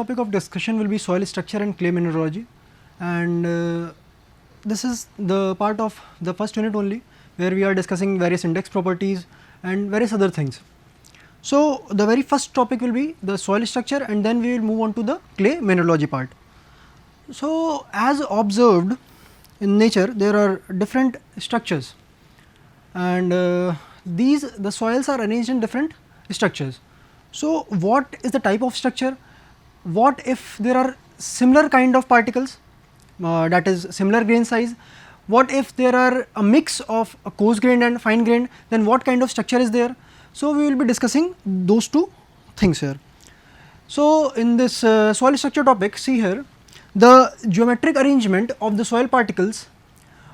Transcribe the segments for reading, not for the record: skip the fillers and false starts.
topic of discussion will be soil structure and clay mineralogy, and this is the part of the first unit only, where we are discussing various index properties and various other things. So, the very first topic will be the soil structure, and then we will move on to the clay mineralogy part. So, as observed in nature, there are different structures, and the soils are arranged in different structures. So, what is the type of structure? What if there are similar kind of particles, that is similar grain size? What if there are a mix of a coarse grained and fine grained, then what kind of structure is there? So, we will be discussing those two things here. So, in this soil structure topic, see here, the geometric arrangement of the soil particles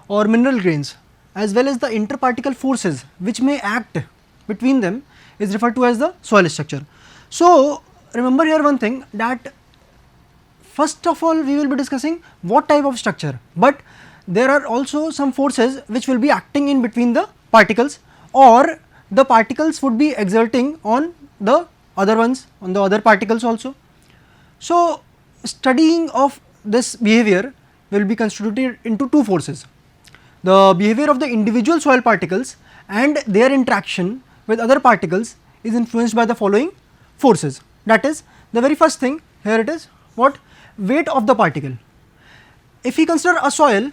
or mineral grains as well as the interparticle forces which may act between them is referred to as the soil structure. So, remember here one thing, that first of all we will be discussing what type of structure, but there are also some forces which will be acting in between the particles, or the particles would be exerting on the other ones, on the other particles also. So, studying of this behavior will be constituted into two forces: the behavior of the individual soil particles and their interaction with other particles is influenced by the following forces. That is, the very first thing here it is, what? Weight of the particle. If we consider a soil,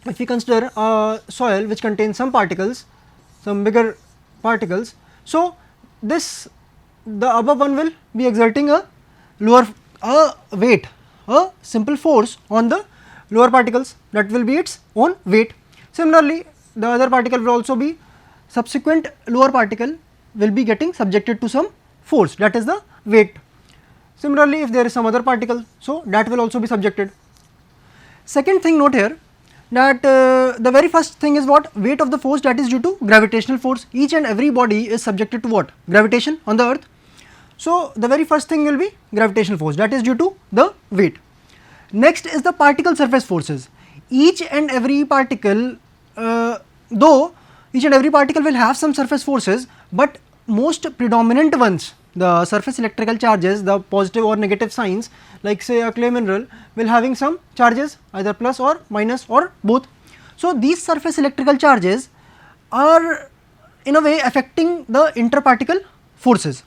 which contains some particles, some bigger particles, so this, the above one will be exerting a weight, a simple force on the lower particles, that will be its own weight. Similarly, the other particle will also be, subsequent lower particle will be getting subjected to some force, that is the weight. Similarly, if there is some other particle, so that will also be subjected. Second thing, note here that the very first thing is what? Weight of the force, that is due to gravitational force. Each and every body is subjected to what? Gravitation on the earth. So, the very first thing will be gravitational force, that is due to the weight. Next is the particle surface forces. Each and every particle, though each and every particle will have some surface forces, but most predominant ones, the surface electrical charges, the positive or negative signs, like say a clay mineral will having some charges, either plus or minus or both. So, these surface electrical charges are in a way affecting the interparticle forces.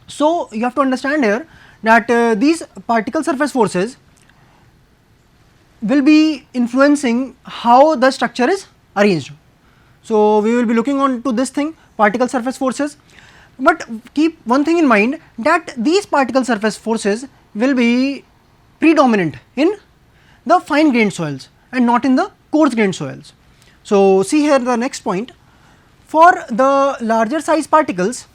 So, you have to understand here that these particle surface forces will be influencing how the structure is arranged. So, we will be looking on to this thing, particle surface forces, but keep one thing in mind, that these particle surface forces will be predominant in the fine grained soils and not in the coarse grained soils. So, see here the next point, for the larger size particles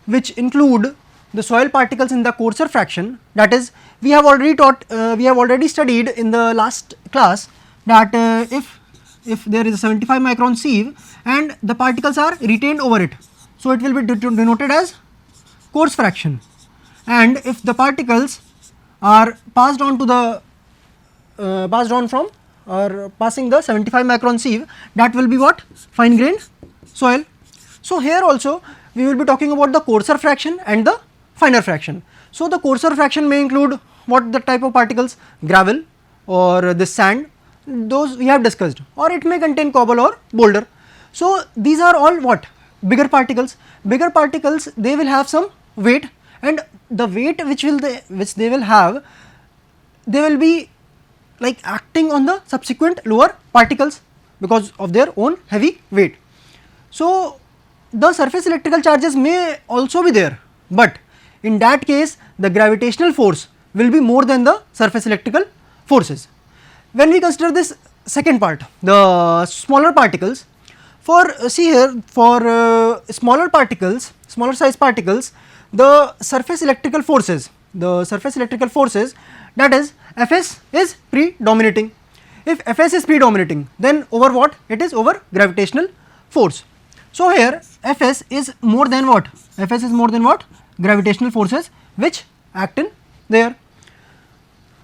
which include the soil particles in the coarser fraction, that is, we have already studied in the last class that if there is a 75 micron sieve and the particles are retained over it, so it will be denoted as coarse fraction, and if the particles are passed on to the passing the 75 micron sieve, that will be what? Fine grained soil. So, here also we will be talking about the coarser fraction and the finer fraction. So, the coarser fraction may include what the type of particles? Gravel or the sand, those we have discussed, or it may contain cobble or boulder. So, these are all what? Bigger particles. Bigger particles, they will have some weight, and the weight which they will have, they will be like acting on the subsequent lower particles because of their own heavy weight. So, the surface electrical charges may also be there, but in that case the gravitational force will be more than the surface electrical forces. When we consider this second part, the smaller particles, see here, for smaller size particles, the surface electrical forces, that is Fs is predominating. If Fs is predominating, then over what? It is over gravitational force. So, here Fs is more than what? Fs is more than what? Gravitational forces which act in there.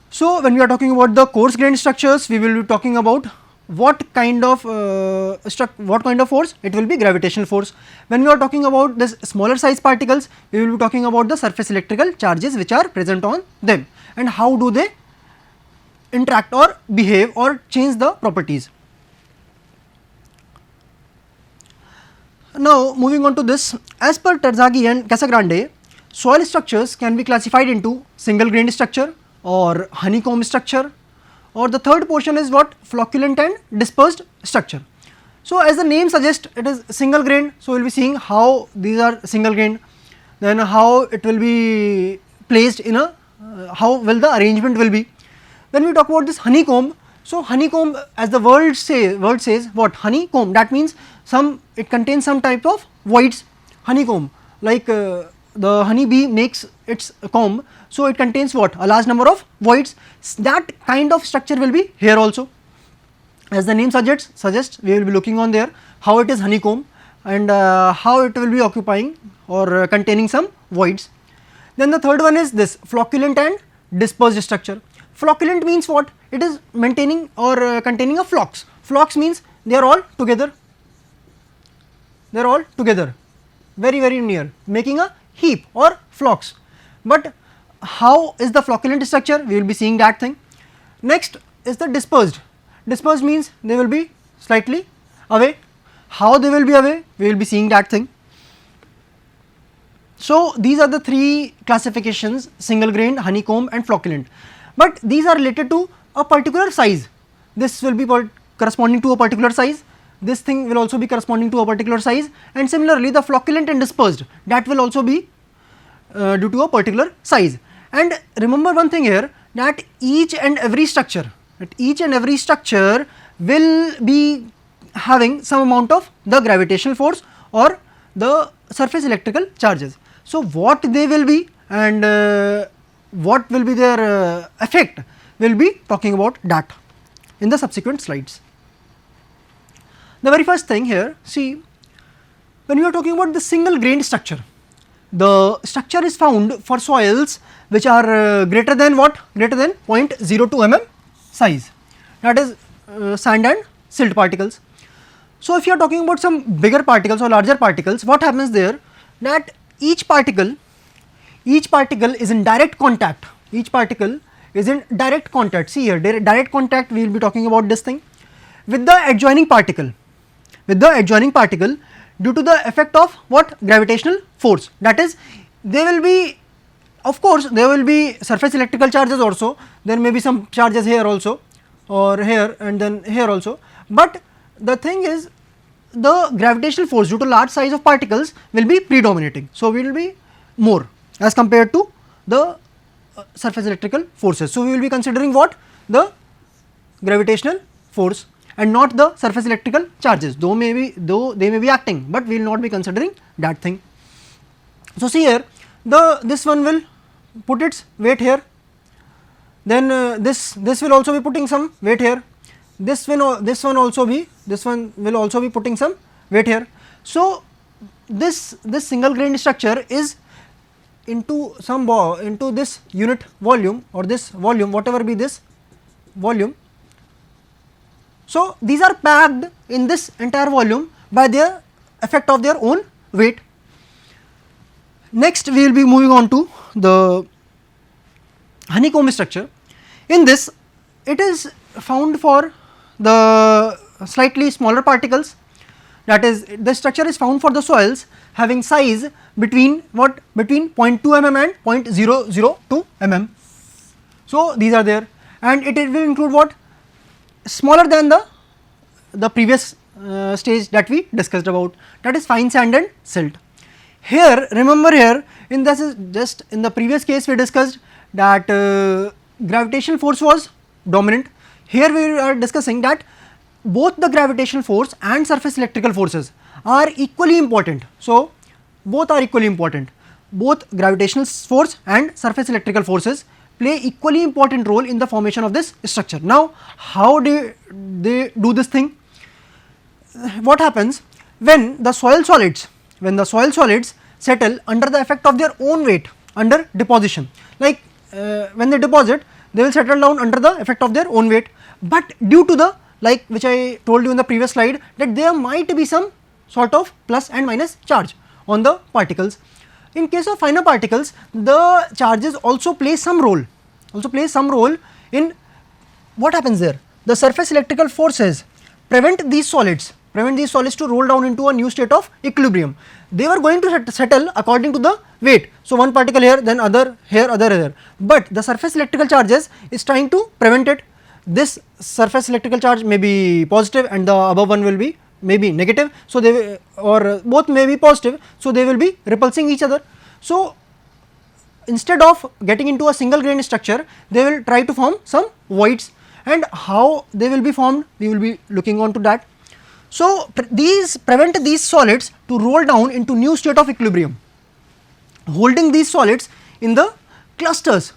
So, when we are talking about the coarse grained structures, we will be talking about what kind of force? It will be gravitational force. When we are talking about this smaller size particles, we will be talking about the surface electrical charges which are present on them and how do they interact or behave or change the properties. Now moving on to this, as per Terzaghi and Casagrande, soil structures can be classified into single grained structure or honeycomb structure, or the third portion is what? Flocculent and dispersed structure. So as the name suggests, it is single grained, so we will be seeing how these are single grained, then how it will be placed in a, how will the arrangement will be. When we talk about this honeycomb, so honeycomb, as the word says what? Honeycomb, that means it contains some type of voids. Honeycomb, like the honey bee makes its comb, so it contains what? A large number of voids. That kind of structure will be here also. As the name suggests, we will be looking on there how it is honeycomb and how it will be occupying or containing some voids. Then the third one is this flocculent and dispersed structure. Flocculent means what? It is maintaining or containing a flocks. Flocks means they are all together. They are all together, very near, making a heap or flocks. But how is the flocculent structure? We will be seeing that thing. Next is the dispersed. Dispersed means they will be slightly away. How they will be away? We will be seeing that thing. So these are the three classifications: single grained, honeycomb and flocculent. But these are related to a particular size. This will be corresponding to a particular size. This thing will also be corresponding to a particular size, and similarly the flocculent and dispersed, that will also be due to a particular size. And remember one thing here, that each and every structure will be having some amount of the gravitational force or the surface electrical charges. So what they will be and what will be their effect, we will be talking about that in the subsequent slides. The very first thing here, see, when we are talking about the single grained structure, the structure is found for soils which are greater than what? Greater than 0.02 mm size, that is sand and silt particles. So if you are talking about some bigger particles or larger particles, what happens there, that each particle is in direct contact. Each particle is in direct contact. See here, direct contact, we will be talking about this thing with the adjoining particle. Due to the effect of what? Gravitational force. That is, there will be, of course, there will be surface electrical charges also. There may be some charges here also, or here and then here also. But the thing is, the gravitational force due to large size of particles will be predominating. So we will be more as compared to the surface electrical forces. So we will be considering what? The gravitational force and not the surface electrical charges, though they may be acting, but we will not be considering that thing. So see here, this one will put its weight here, then this will also be putting some weight here, this one will also be putting some weight here. So this single grained structure is into this unit volume or this volume, whatever be this volume. So these are packed in this entire volume by their effect of their own weight. Next we will be moving on to the honeycomb structure. In this, it is found for the slightly smaller particles, that is, the structure is found for the soils having size between what? Between 0.2 mm and 0.002 mm. So these are there, and it will include what? Smaller than the previous stage that we discussed about, that is fine sand and silt. Here, remember here, in this is just in the previous case we discussed that gravitational force was dominant. Here we are discussing that both the gravitational force and surface electrical forces are equally important. So both are equally important. Both gravitational force and surface electrical forces play equally important role in the formation of this structure. Now how do they do this thing? What happens when the soil solids settle under the effect of their own weight under deposition, like when they deposit, they will settle down under the effect of their own weight, but due to the like which I told you in the previous slide, that there might be some sort of plus and minus charge on the particles. In case of finer particles, the charges also play some role, in what happens there. The surface electrical forces prevent these solids to roll down into a new state of equilibrium. They were going to settle according to the weight. So, one particle here, then other here, other here, but the surface electrical charges is trying to prevent it. This surface electrical charge may be positive and the above one will be maybe negative. So, they or both may be positive. So, they will be repulsing each other. So, instead of getting into a single grain structure, they will try to form some voids, and how they will be formed, we will be looking on to that. So, these prevent these solids to roll down into new state of equilibrium, holding these solids in the clusters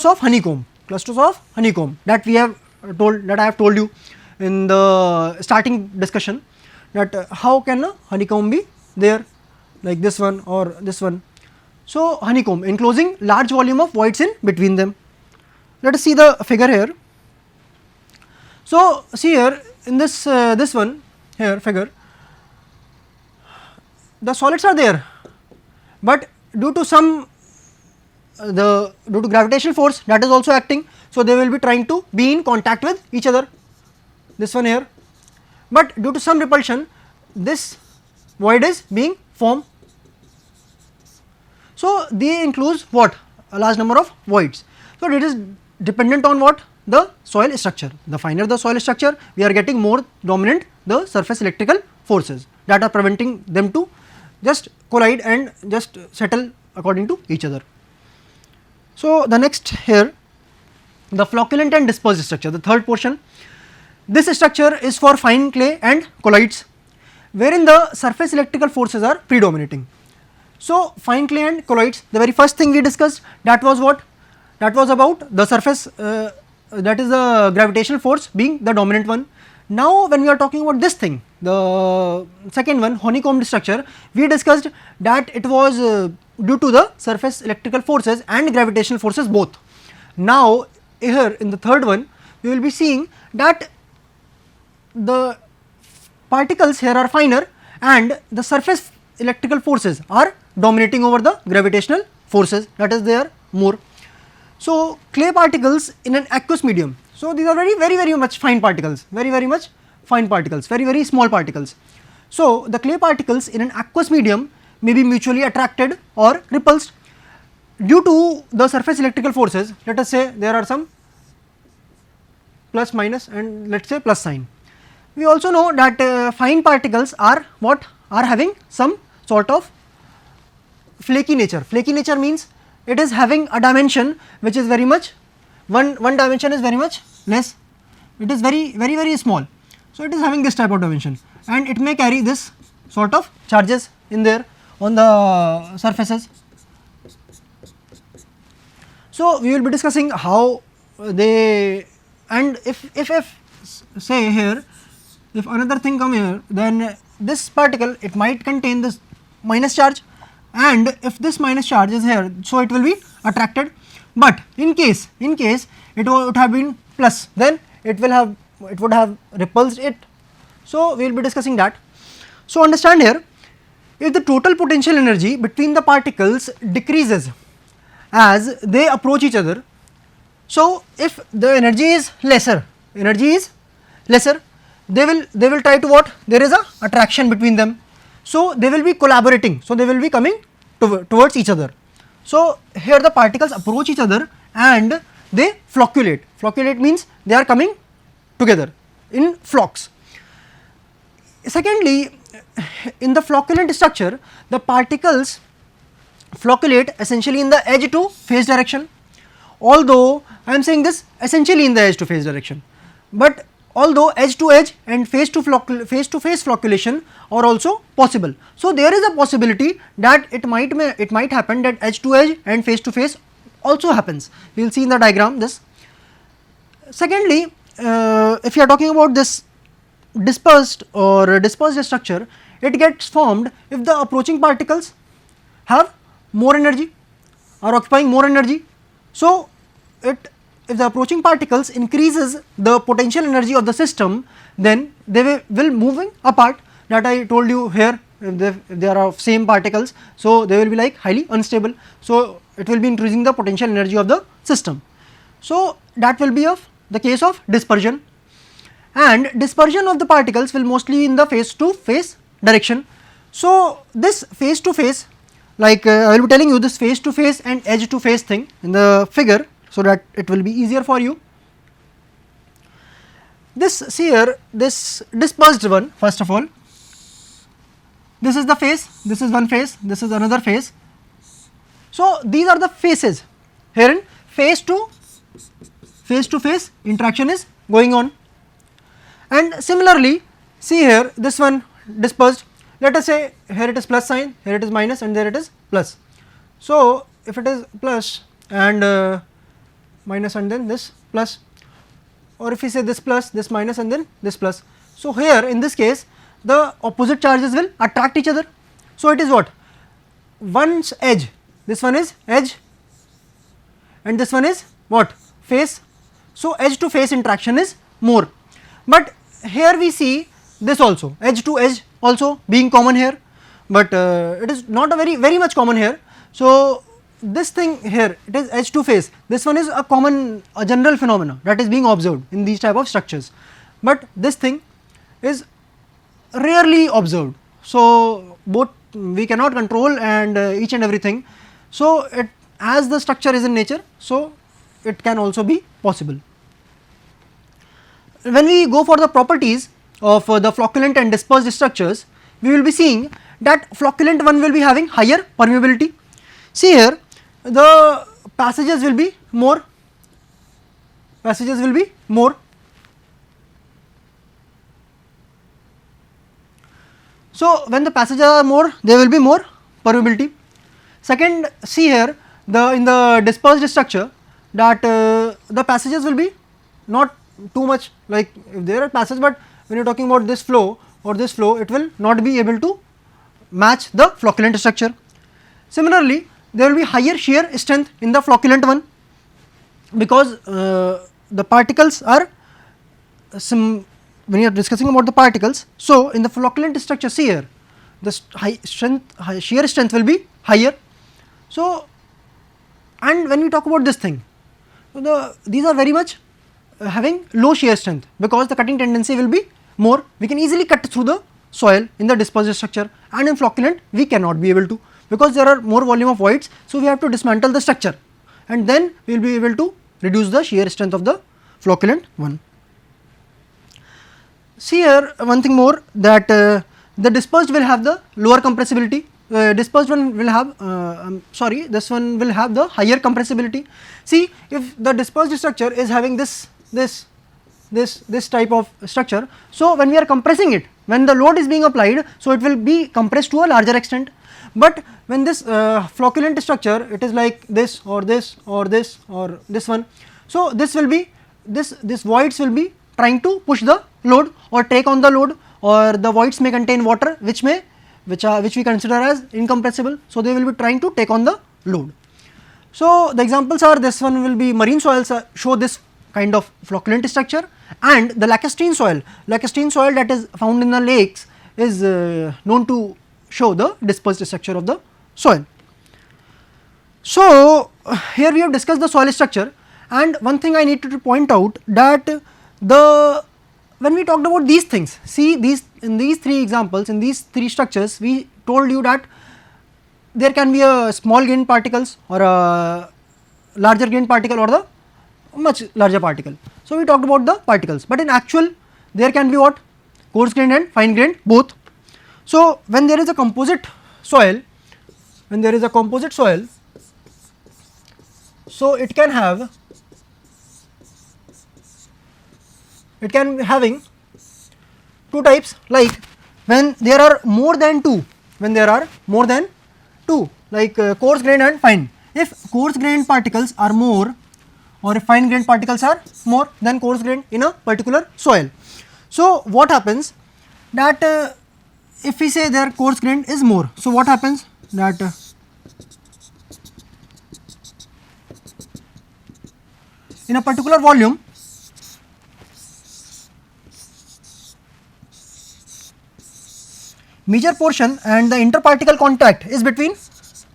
of honeycomb, that we have told, that I have told you in the starting discussion, that how can a honeycomb be there, like this one or this one. So, honeycomb enclosing large volume of voids in between them. Let us see the figure here. So, see here in this this one here figure, the solids are there, but due to some due to gravitational force that is also acting, so they will be trying to be in contact with each other, this one here, but due to some repulsion this void is being formed. So, they include what, a large number of voids. So, it is dependent on what, the soil structure. The finer the soil structure, we are getting more dominant the surface electrical forces that are preventing them to just collide and just settle according to each other. So, the next here, the flocculent and dispersed structure, the third portion. This structure is for fine clay and colloids, wherein the surface electrical forces are predominating. So, fine clay and colloids, the very first thing we discussed, that was what? That was about the surface, that is the gravitational force being the dominant one. Now, when we are talking about this thing, the second one, honeycomb structure, we discussed that it was due to the surface electrical forces and gravitational forces both. Now, here in the third one, we will be seeing that the particles here are finer and the surface electrical forces are dominating over the gravitational forces, that is they are more. So, clay particles in an aqueous medium. So, these are very much fine particles, very much fine particles, very small particles. So, the clay particles in an aqueous medium may be mutually attracted or repulsed due to the surface electrical forces. Let us say there are some plus minus and let us say plus sign. We also know that fine particles are what, are having some sort of flaky nature. Flaky nature means it is having a dimension which is very much, one dimension is very much less, it is very small. So, it is having this type of dimension and it may carry this sort of charges in there on the surfaces. So, we will be discussing how they, and if say here, if another thing come here, then this particle, it might contain this minus charge, and if this minus charge is here, so it will be attracted, but in case it would have been plus, then it would have repulsed it. So, we will be discussing that. So, understand here, if the total potential energy between the particles decreases as they approach each other, so if the energy is lesser, they will try to what, there is a attraction between them. So, they will be collaborating, so they will be coming towards each other. So, here the particles approach each other and they flocculate. Flocculate means they are coming together in flocks. Secondly, in the flocculent structure, the particles flocculate essentially in the edge to phase direction, although I am saying this essentially in the edge to phase direction, but although edge to edge and face to face flocculation are also possible. So, there is a possibility that it might happen that edge to edge and face to face also happens. We will see in the diagram this. Secondly, if you are talking about this dispersed structure, it gets formed if the approaching particles have more energy, are occupying more energy. So, it if the approaching particles increases the potential energy of the system, then they will moving apart, that I told you here. If they are of same particles, so they will be like highly unstable, so it will be increasing the potential energy of the system. So that will be of the case of dispersion, and dispersion of the particles will mostly in the phase to phase direction. So this phase to phase, like I will be telling you this phase to phase and edge to phase thing in the figure, so that it will be easier for you. This see here, this dispersed one, first of all, this is the phase, this is one phase, this is another phase. So these are the phases, herein phase to phase interaction is going on. And similarly, see here, this one dispersed, let us say here it is plus sign, here it is minus, and there it is plus. So if it is plus and minus and then this plus, or if we say this plus, this minus and then this plus. So here in this case the opposite charges will attract each other. So it is what, one's edge, this one is edge and this one is what, face. So edge to face interaction is more, but here we see this also, edge to edge also being common here, but it is not a very much common here. So this thing here, it is edge to face, this one is a common, a general phenomena that is being observed in these type of structures, but this thing is rarely observed. So both we cannot control and each and everything. So it, as the structure is in nature, so it can also be possible. When we go for the properties of the flocculent and dispersed structures, we will be seeing that flocculent one will be having higher permeability. See here, the passages will be more, So when the passages are more, there will be more permeability. Second, see here, the in the dispersed structure, that the passages will be not too much, like if there are passages, but when you are talking about this flow or this flow, it will not be able to match the flocculent structure. Similarly, there will be higher shear strength in the flocculent one, because the particles are when you are discussing about the particles. So in the flocculent structure, see here, the shear strength will be higher. So and when we talk about this thing, these are very much having low shear strength, because the cutting tendency will be more, we can easily cut through the soil in the dispersed structure, and in flocculent we cannot be able to, because there are more volume of voids. So we have to dismantle the structure and then we will be able to reduce the shear strength of the flocculent one. See here one thing more, that the dispersed will have the lower compressibility, dispersed one will have this one will have the higher compressibility. See, if the dispersed structure is having this type of structure, so when we are compressing it, when the load is being applied, so it will be compressed to a larger extent. But when this flocculent structure, it is like this or this or this or this one, so this will be this voids will be trying to push the load or take on the load, or the voids may contain water which we consider as incompressible, so they will be trying to take on the load. So the examples are, this one will be marine soils show this kind of flocculent structure, and the lacustrine soil that is found in the lakes is known to show the dispersed structure of the soil. So here we have discussed the soil structure, and one thing I need to point out, that when we talked about these things, see in these three examples, in these three structures, we told you that there can be a small grained particles or a larger grained particle or the much larger particle. So we talked about the particles, but in actual there can be what, coarse grained and fine grained both. So when there is a composite soil, so it can having two types, like when there are more than two, like coarse grained and fine. If coarse grained particles are more, or if fine grained particles are more than coarse grained in a particular soil, so what happens, that if we say their coarse grained is more, so what happens, that in a particular volume, major portion and the interparticle contact is between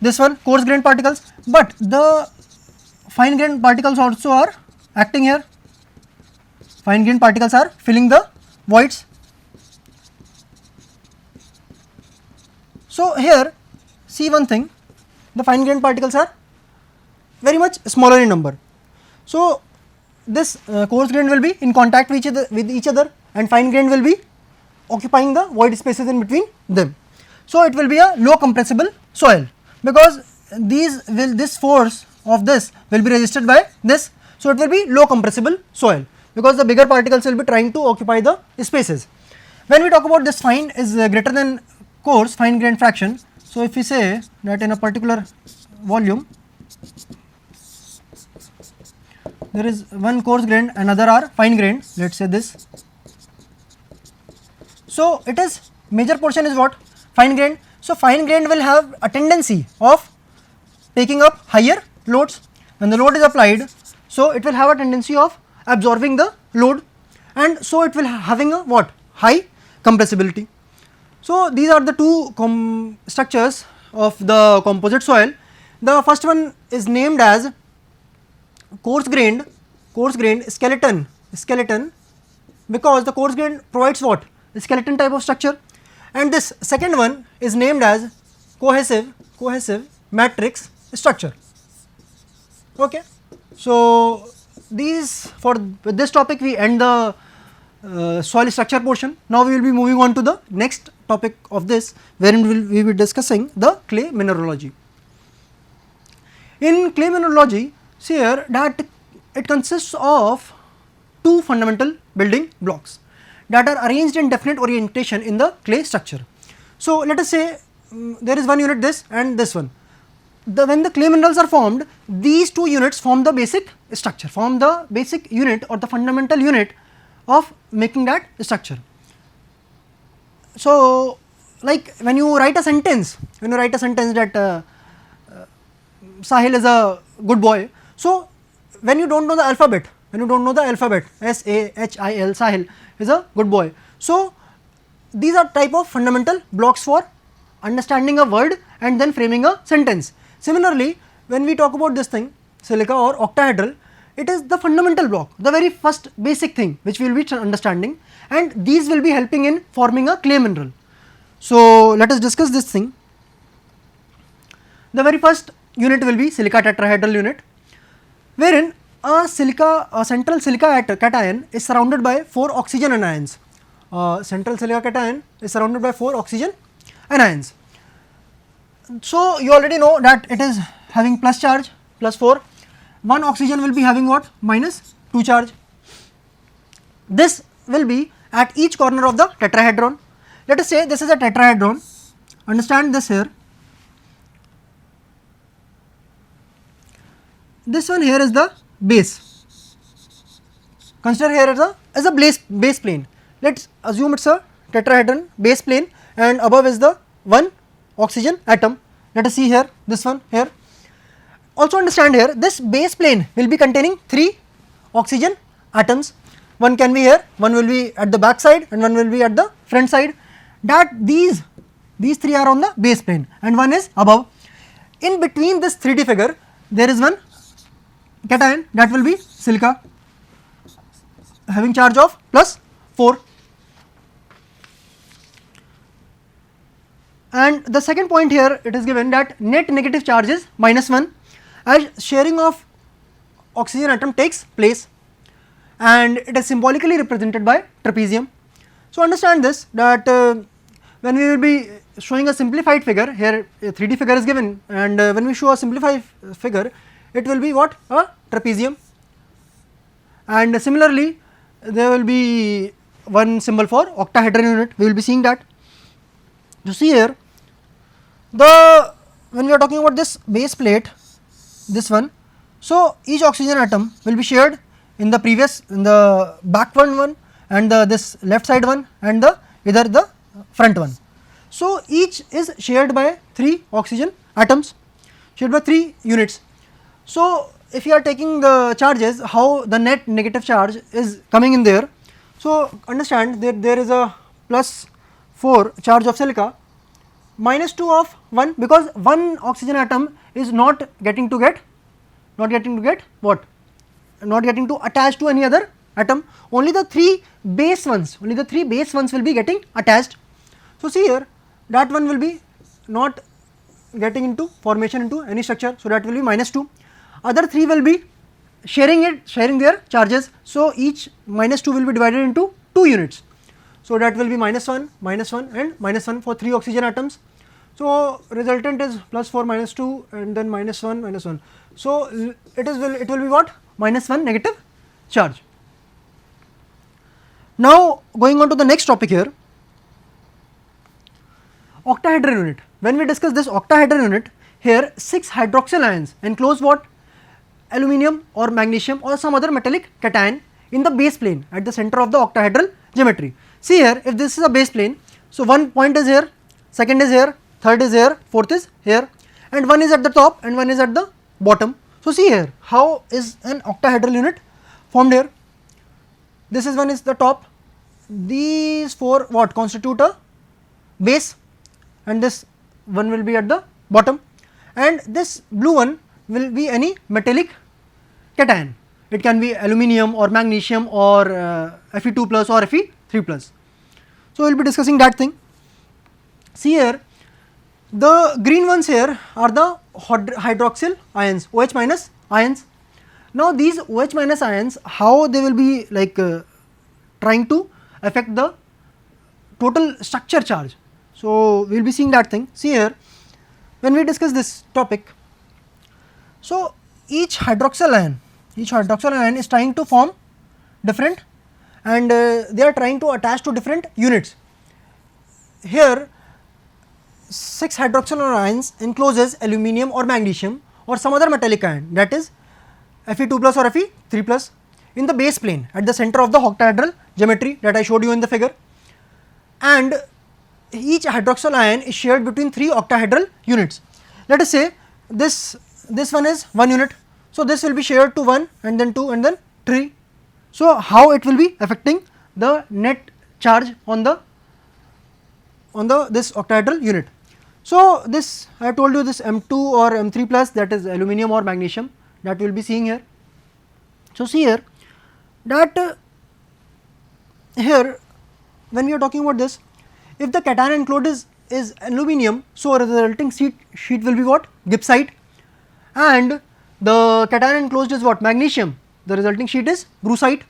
this one coarse grained particles, but the fine grained particles also are acting here. Fine grained particles are filling the voids. So here see one thing, the fine grained particles are very much smaller in number. So this coarse grain will be in contact with each other and fine grain will be occupying the void spaces in between them. So it will be a low compressible soil, because this force of this will be resisted by this. So it will be low compressible soil, because the bigger particles will be trying to occupy the spaces. When we talk about this fine is greater than coarse fine grained fraction, so if we say that in a particular volume there is one coarse grained, another are fine grained, let us say this. So it is major portion is what? Fine grained. So fine grained will have a tendency of taking up higher loads. When the load is applied, so it will have a tendency of absorbing the load, and so it will having a what? High compressibility. So these are the two structures of the composite soil. The first one is named as coarse grained skeleton, because the coarse grain provides what? A skeleton type of structure, and this second one is named as cohesive matrix structure. Okay. So these, with this topic we end the soil structure portion. Now we will be moving on to the next topic of this, wherein we will be discussing the clay mineralogy. In clay mineralogy, see here that it consists of two fundamental building blocks that are arranged in definite orientation in the clay structure. So let us say there is one unit this and this one. When the clay minerals are formed, these two units form the basic structure, form the basic unit or the fundamental unit of making that structure. So like when you write a sentence that Sahil is a good boy, so when you don't know the alphabet, S-A-H-I-L, Sahil is a good boy. So these are type of fundamental blocks for understanding a word and then framing a sentence. Similarly, when we talk about this thing, silica or octahedral, it is the fundamental block, the very first basic thing which we will be understanding, and these will be helping in forming a clay mineral. So let us discuss this thing. The very first unit will be silica tetrahedral unit, wherein a central silica cation is surrounded by 4 oxygen anions. Central silica cation is surrounded by 4 oxygen anions. So you already know that it is having plus charge, plus 4. One oxygen will be having what? Minus 2 charge. This will be at each corner of the tetrahedron. Let us say this is a tetrahedron. Understand this here. This one here is the base. Consider here as a base plane. Let us assume it is a tetrahedron base plane, and above is the one oxygen atom. Let us see here, this one here. Also understand here, this base plane will be containing 3 oxygen atoms. One can be here, one will be at the back side and one will be at the front side. That these 3 are on the base plane and one is above. In between this 3D figure, there is one cation, that will be silica, having charge of plus 4. And the second point here, it is given that net negative charge is -1 as sharing of oxygen atom takes place, and it is symbolically represented by trapezium. So understand this, that when we will be showing a simplified figure, here a 3D figure is given, and when we show a simplified figure, it will be what? A trapezium. And similarly there will be one symbol for octahedral unit, we will be seeing that. You see here, when we are talking about this base plate, this one, so each oxygen atom will be shared in the backward one and this left side one and either the front one. So each is shared by 3 oxygen atoms, shared by 3 units. So if you are taking the charges, how the net negative charge is coming in there. So, understand that there is a plus 4 charge of silica, minus 2 of 1, because one oxygen atom is not getting to get what? Not getting to attach to any other atom, only the 3 base ones will be getting attached. So, see here, that one will be not getting into formation into any structure, so that will be minus 2. Other 3 will be sharing their charges, so each minus 2 will be divided into 2 units. So, that will be minus 1 and minus 1 for 3 oxygen atoms. So, resultant is plus 4 minus 2 and then minus 1 minus 1. So, it will be what? Minus 1 negative charge. Now, going on to the next topic here, octahedral unit. When we discuss this octahedral unit, here 6 hydroxyl ions enclose what? Aluminium or magnesium or some other metallic cation in the base plane at the center of the octahedral geometry. See here, if this is a base plane, so one point is here, second is here, third is here, fourth is here, and one is at the top and one is at the bottom. So, see here, how is an octahedral unit formed here? This is one is the top, these 4 what constitute a base, and this one will be at the bottom, and this blue one will be any metallic cation. It can be aluminium or magnesium or Fe2 plus or Fe3 plus. So, we will be discussing that thing. See here, the green ones here are the hydroxyl ions, OH minus ions. Now, these OH minus ions, how they will be like trying to affect the total structure charge. So, we will be seeing that thing. See here, when we discuss this topic, so each hydroxyl ion is trying to form different, and they are trying to attach to different units. Here 6 hydroxyl ions encloses aluminium or magnesium or some other metallic ion, that is Fe2 plus or Fe3 plus in the base plane at the center of the octahedral geometry that I showed you in the figure, and each hydroxyl ion is shared between 3 octahedral units. Let us say this one is 1 unit, so this will be shared to 1 and then 2 and then 3. So, how it will be affecting the net charge on this octahedral unit. So, this I have told you, this M2 or M3 plus, that is aluminium or magnesium, that we will be seeing here. So, see here that here when we are talking about this, if the cation enclosed is aluminium, so resulting sheet will be what? Gibbsite, and the cation enclosed is what? Magnesium, the resulting sheet is brucite.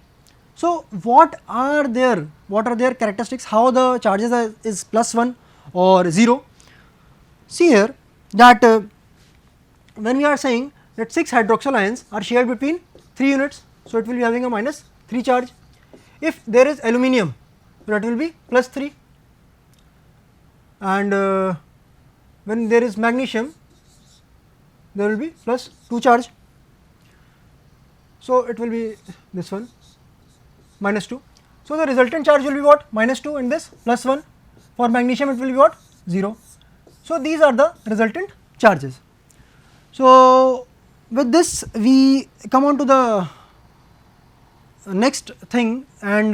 So, what are their characteristics, how the charges is plus 1 or 0? See here that when we are saying that 6 hydroxyl ions are shared between 3 units, so it will be having a minus 3 charge. If there is aluminium, that will be plus 3, and when there is magnesium, there will be plus 2 charge. So, it will be this one minus 2. So, the resultant charge will be what? Minus 2 and this plus 1. For magnesium it will be what? 0. So, these are the resultant charges. So, with this we come on to the next thing, and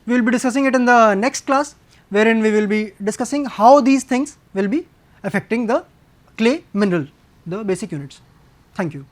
we will be discussing it in the next class, wherein we will be discussing how these things will be affecting the clay mineral, the basic units. Thank you.